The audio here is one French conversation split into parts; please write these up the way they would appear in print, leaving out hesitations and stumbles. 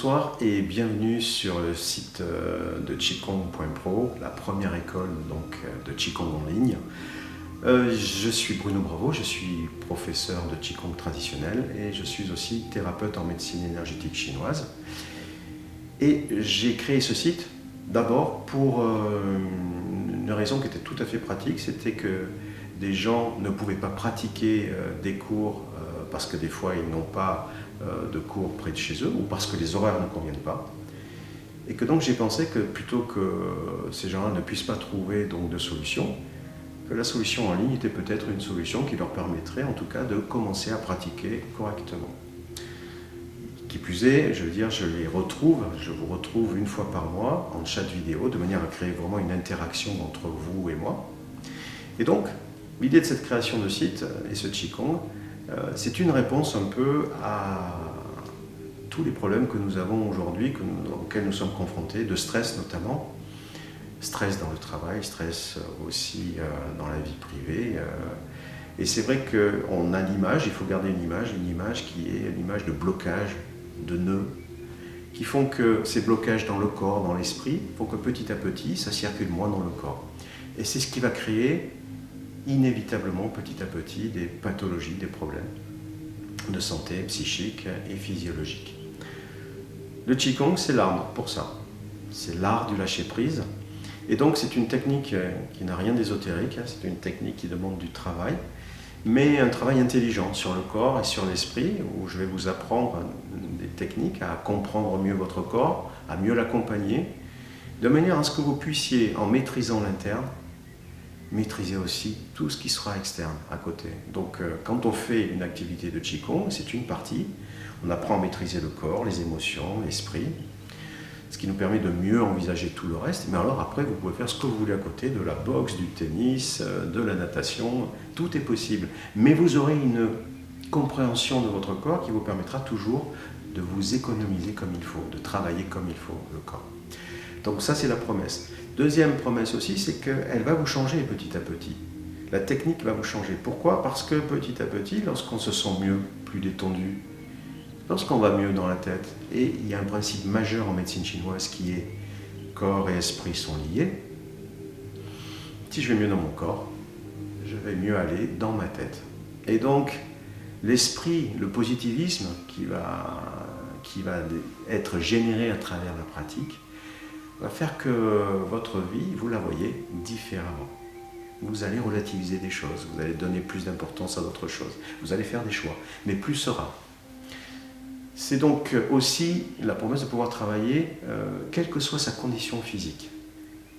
Bonsoir et bienvenue sur le site de Qigong.pro, la première école de Qigong en ligne. Je suis Bruno Bravo, je suis professeur de Qigong traditionnel et je suis aussi thérapeute en médecine énergétique chinoise. Et j'ai créé ce site d'abord pour une raison qui était tout à fait pratique, c'était que des gens ne pouvaient pas pratiquer des cours parce que des fois ils n'ont pas de cours près de chez eux ou parce que les horaires ne conviennent pas. Et que donc j'ai pensé que plutôt que ces gens-là ne puissent pas trouver donc de solution, que la solution en ligne était peut-être une solution qui leur permettrait en tout cas de commencer à pratiquer correctement. Qui plus est, je veux dire, je vous retrouve une fois par mois en chat vidéo de manière à créer vraiment une interaction entre vous et moi. Et donc, l'idée de cette création de site et ce Qigong, c'est une réponse un peu à tous les problèmes que nous avons aujourd'hui, auxquels nous sommes confrontés, de stress notamment. Stress dans le travail, stress aussi dans la vie privée. Et c'est vrai qu'on a l'image, il faut garder une image qui est une image de blocage, de nœuds, qui font que ces blocages dans le corps, dans l'esprit, font que petit à petit, ça circule moins dans le corps. Et c'est ce qui va créer inévitablement, petit à petit, des pathologies, des problèmes de santé psychique et physiologique. Le Qigong, c'est l'art pour ça. C'est l'art du lâcher-prise. Et donc, c'est une technique qui n'a rien d'ésotérique, c'est une technique qui demande du travail, mais un travail intelligent sur le corps et sur l'esprit, où je vais vous apprendre des techniques à comprendre mieux votre corps, à mieux l'accompagner, de manière à ce que vous puissiez, en maîtrisant l'interne, maîtriser aussi tout ce qui sera externe à côté. Donc quand on fait une activité de Qigong, c'est une partie, on apprend à maîtriser le corps, les émotions, l'esprit, ce qui nous permet de mieux envisager tout le reste. Mais alors après, vous pouvez faire ce que vous voulez à côté, de la boxe, du tennis, de la natation, tout est possible. Mais vous aurez une compréhension de votre corps qui vous permettra toujours de vous économiser comme il faut, de travailler comme il faut le corps. Donc ça, c'est la promesse. Deuxième promesse aussi, c'est qu'elle va vous changer petit à petit. La technique va vous changer. Pourquoi? Parce que petit à petit, lorsqu'on se sent mieux, plus détendu, lorsqu'on va mieux dans la tête, et il y a un principe majeur en médecine chinoise qui est corps et esprit sont liés. Si je vais mieux dans mon corps, je vais mieux aller dans ma tête. Et donc, l'esprit, le positivisme qui va être généré à travers la pratique, va faire que votre vie, vous la voyez différemment. Vous allez relativiser des choses, vous allez donner plus d'importance à d'autres choses, vous allez faire des choix, mais plus sera. C'est donc aussi la promesse de pouvoir travailler, quelle que soit sa condition physique.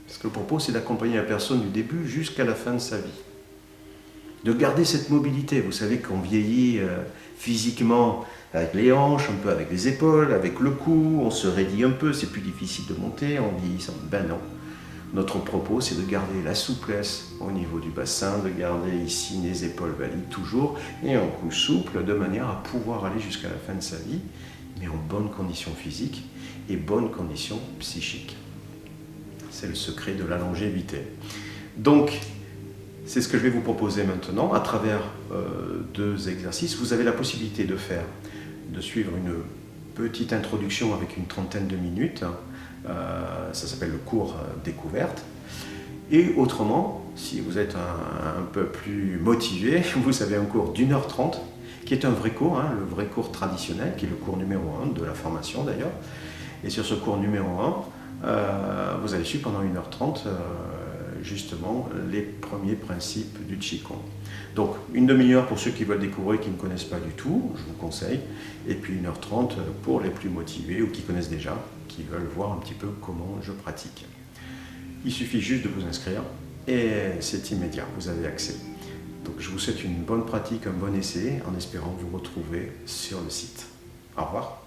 Parce que le propos, c'est d'accompagner la personne du début jusqu'à la fin de sa vie. De garder cette mobilité. Vous savez qu'on vieillit physiquement avec les hanches, un peu avec les épaules, avec le cou, on se raidit un peu, c'est plus difficile de monter en vieillissant. Ben non. Notre propos, c'est de garder la souplesse au niveau du bassin, de garder ici les épaules valides toujours, et un cou souple, de manière à pouvoir aller jusqu'à la fin de sa vie, mais en bonne condition physique et bonne condition psychique. C'est le secret de la longévité. Donc, c'est ce que je vais vous proposer maintenant à travers deux exercices. Vous avez la possibilité de suivre une petite introduction avec une trentaine de minutes. Ça s'appelle le cours découverte. Et autrement, si vous êtes un peu plus motivé, vous avez un cours d'1h30 qui est un vrai cours, le vrai cours traditionnel, qui est le cours numéro 1 de la formation d'ailleurs. Et sur ce cours numéro 1, vous allez suivre pendant 1h30 justement les premiers principes du Qigong. Donc une demi-heure pour ceux qui veulent découvrir et qui ne connaissent pas du tout, je vous conseille, et puis 1h30 pour les plus motivés ou qui connaissent déjà, qui veulent voir un petit peu comment je pratique. Il suffit juste de vous inscrire et c'est immédiat, vous avez accès. Donc je vous souhaite une bonne pratique, un bon essai, en espérant vous retrouver sur le site. Au revoir.